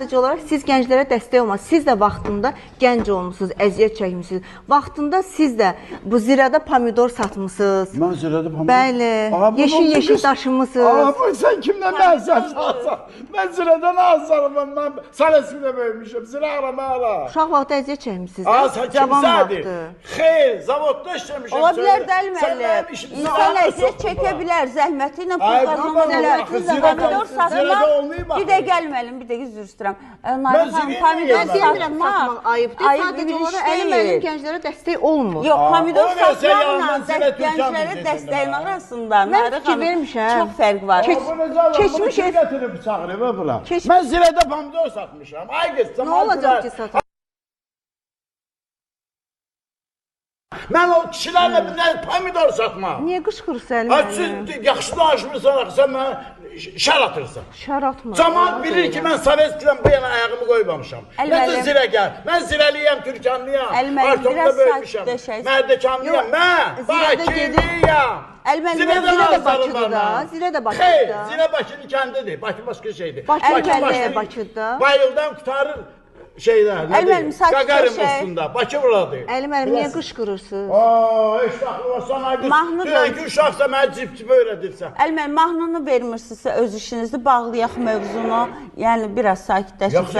Sadəcə olaraq siz gənclərə dəstək olmaz. Siz də vaxtında gənc olmusunuz, əziyyət çəkmişsiniz. Vaxtında siz də bu zirada pomidor satmışsınız. Mən zirada pomidor... Bəli, yeşil daşımışsınız. Bu sən kimdən nəhsən salsan? Mən zirada nəhsənəm, mən sələsimdə böyümüşüm, zira aramaya ala. Uşaq vaxtı əziyyət çəkmişsiniz. Sən kimsədir? Xeyr, zavodda işləmişəm. Ola bilər dəlməli. İnsan əziyyət çəkə bilər, zəhməti ilə pul qazanırlar. Pomidor satmaq, bir də gəlməlim, bir də üzr istəyirəm. Pomidor satmaq ayıbdır. Sadəcə olaraq əlim gənclərə dəstək olmur. Yox, pomidor satmaqla gənclərə dəstəyin arasında çox fərq var. Keçmiş ev gətirib çağırıb bula. Mən zirada pomidor satmışam. Ay qız, nə olacaq ki sataq? Mən o kişilərlə bir pomidor satmam. Niyə qışqırırsan Əlim? Siz yaxşı danışmırsan, sən mənə şər atırsan. Şər atmır. Cəmaat bilir ki, mən Sovetskidən bu yana ayağımı qoymamışam. Necə zirə gəl? Mən zirəliyəm, türkanlıyam. Artomda böyümüşəm. Mərdəkanlıyam. Mən Bakılıyam. Zirə də Bakıdır da. Zirə də Bakıdır Xeyr, da. zirə Bakının kəndidir. Bakı başqa şeydir. Bakı Bakıda. Bayıldan qutarır. Şeylər, Qaqarim üstündə, Bakı buradır. Əlim, niyə qışqırırsınız? Heç vaxtlısan, ay qız, dünən ki, uşaqsa mənə cip-cip öyrədirsən. Əlim, mahnını vermirsinizsə öz işinizdir, bağlayaq mövzunu, yəni biraz sakitləşin.